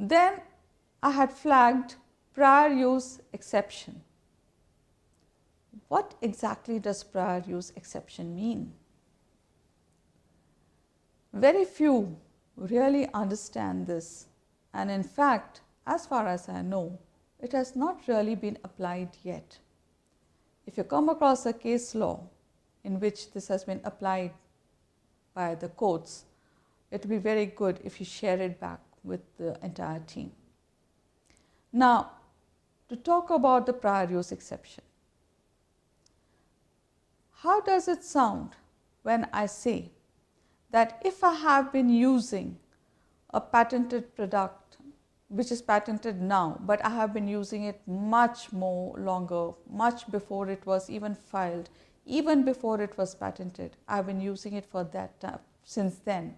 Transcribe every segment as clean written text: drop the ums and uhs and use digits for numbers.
Then I had flagged prior use exception. What exactly does prior use exception mean? Very few really understand this, and in fact, as far as I know, it has not really been applied yet. If you come across a case law in which this has been applied by the courts, it will be very good if you share it back with the entire team. Now, to talk about the prior use exception. How does it sound when I say that if I have been using a patented product which is patented now, but I have been using it much more longer, much before it was even filed, even before it was patented, I have been using it for that time since then,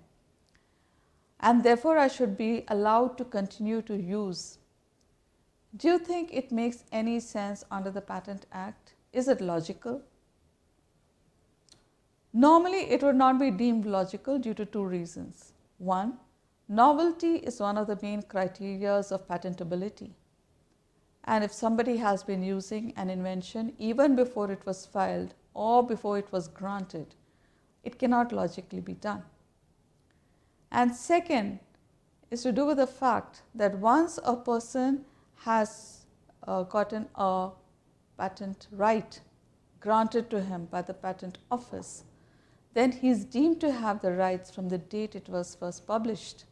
and therefore I should be allowed to continue to use. Do you think it makes any sense under the Patent Act? Is it logical? Normally, it would not be deemed logical due to two reasons. One, novelty is one of the main criteria of patentability. And if somebody has been using an invention even before it was filed or before it was granted, it cannot logically be done. And second is to do with the fact that once a person has gotten a patent right granted to him by the patent office, then he is deemed to have the rights from the date it was first published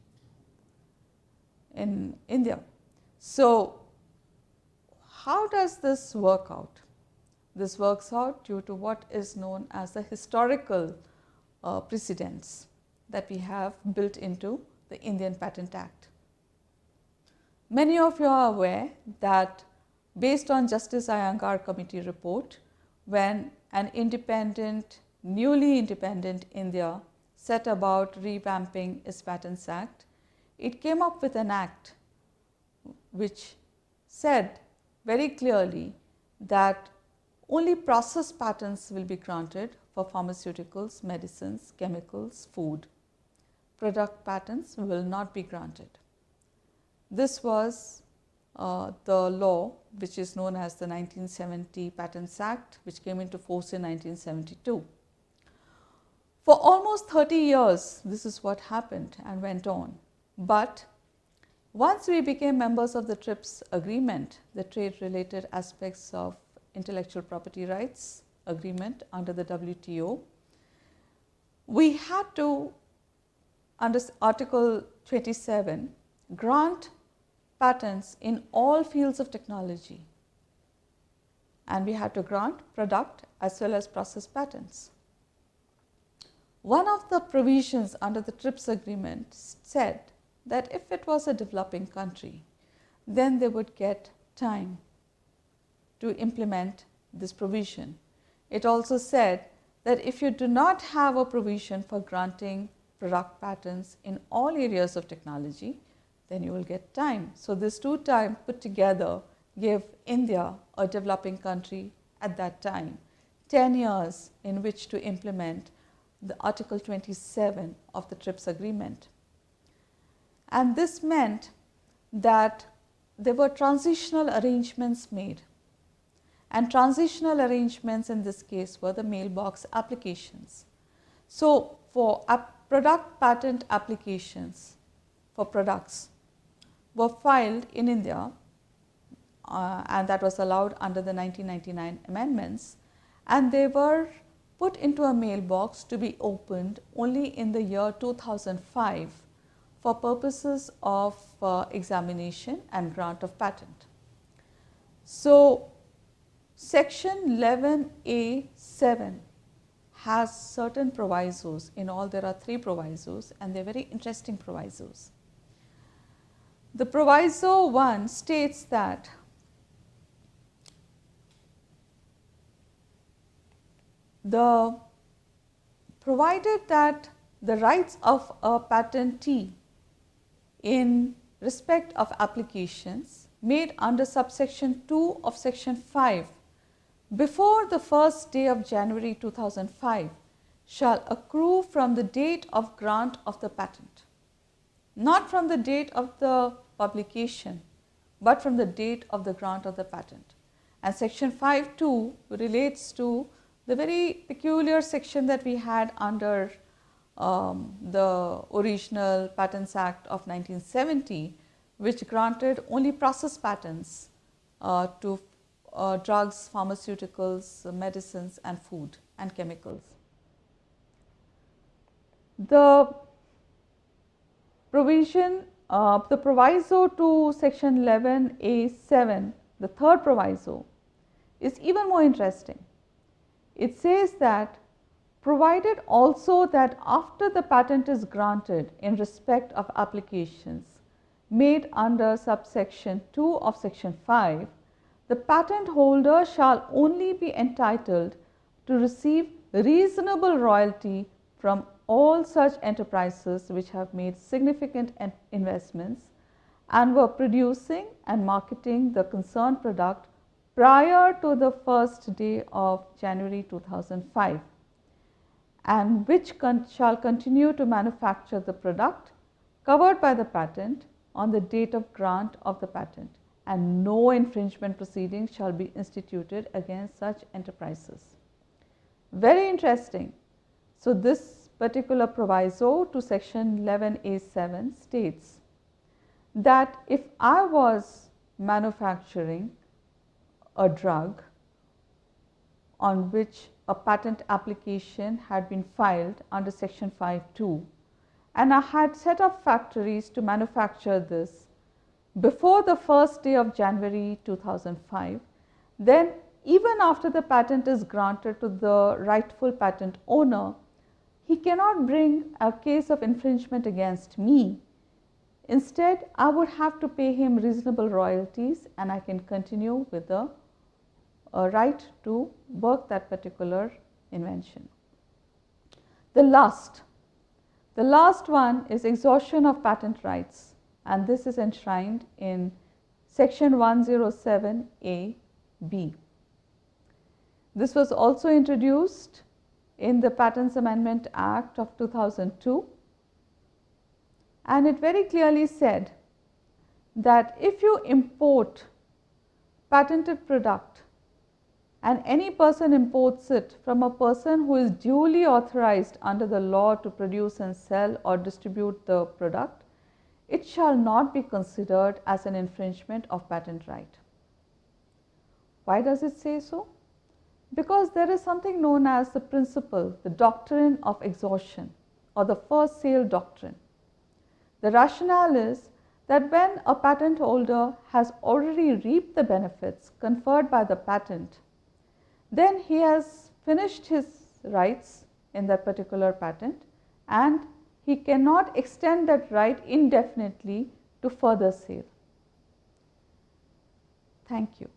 in India. So, how does this work out? This works out due to what is known as the historical precedents that we have built into the Indian Patent Act. Many of you are aware that based on Justice Iyengar Committee report, when an newly independent India set about revamping its Patents Act, it came up with an act which said very clearly that only process patents will be granted for pharmaceuticals, medicines, chemicals, food. Product patents will not be granted. This was the law which is known as the 1970 Patents Act, which came into force in 1972. For almost 30 years, this is what happened and went on. But once we became members of the TRIPS agreement, the trade-related aspects of intellectual property rights agreement under the WTO, we had to, under Article 27, grant patents in all fields of technology, and we had to grant product as well as process patents. One of the provisions under the TRIPS agreement said that if it was a developing country, then they would get time to implement this provision. It also said that if you do not have a provision for granting product patents in all areas of technology, then you will get time. So this two time put together gave India, a developing country at that time, 10 years in which to implement the Article 27 of the TRIPS agreement. And this meant that there were transitional arrangements made. And transitional arrangements in this case were the mailbox applications. So for product patent applications for products were filed in India, and that was allowed under the 1999 amendments, and they were put into a mailbox to be opened only in the year 2005 for purposes of examination and grant of patent. So Section 11A(7) has certain provisos. In all, there are 3 provisos, and they are very interesting provisos. The proviso 1 states that provided that the rights of a patentee in respect of applications made under subsection 2 of section 5 before the first day of January 2005 shall accrue from the date of grant of the patent, not from the date of the publication, but from the date of the grant of the patent. And section 5(2) relates to the very peculiar section that we had under the original Patents Act of 1970, which granted only process patents to drugs, pharmaceuticals, medicines and food and chemicals. The provision, the proviso to section 11A(7), the third proviso, is even more interesting. It says that provided also that after the patent is granted in respect of applications made under subsection 2 of section 5, the patent holder shall only be entitled to receive reasonable royalty from all such enterprises which have made significant investments and were producing and marketing the concerned product prior to the first day of January 2005, and which shall continue to manufacture the product covered by the patent on the date of grant of the patent, and no infringement proceedings shall be instituted against such enterprises. Very interesting. So, this particular proviso to section 11A(7) states that if I was manufacturing a drug on which a patent application had been filed under section 5(2), and I had set up factories to manufacture this before the first day of January 2005, then even after the patent is granted to the rightful patent owner, he cannot bring a case of infringement against me. Instead, I would have to pay him reasonable royalties, and I can continue with the right to work that particular invention. The last one is exhaustion of patent rights, and this is enshrined in section 107(a)(b). This was also introduced in the Patents Amendment Act of 2002, and it very clearly said that if you import patented product and any person imports it from a person who is duly authorized under the law to produce and sell or distribute the product, it shall not be considered as an infringement of patent right. Why does it say so? Because there is something known as the principle, the doctrine of exhaustion, or the first sale doctrine. The rationale is that when a patent holder has already reaped the benefits conferred by the patent, then he has finished his rights in that particular patent, and he cannot extend that right indefinitely to further sale. Thank you.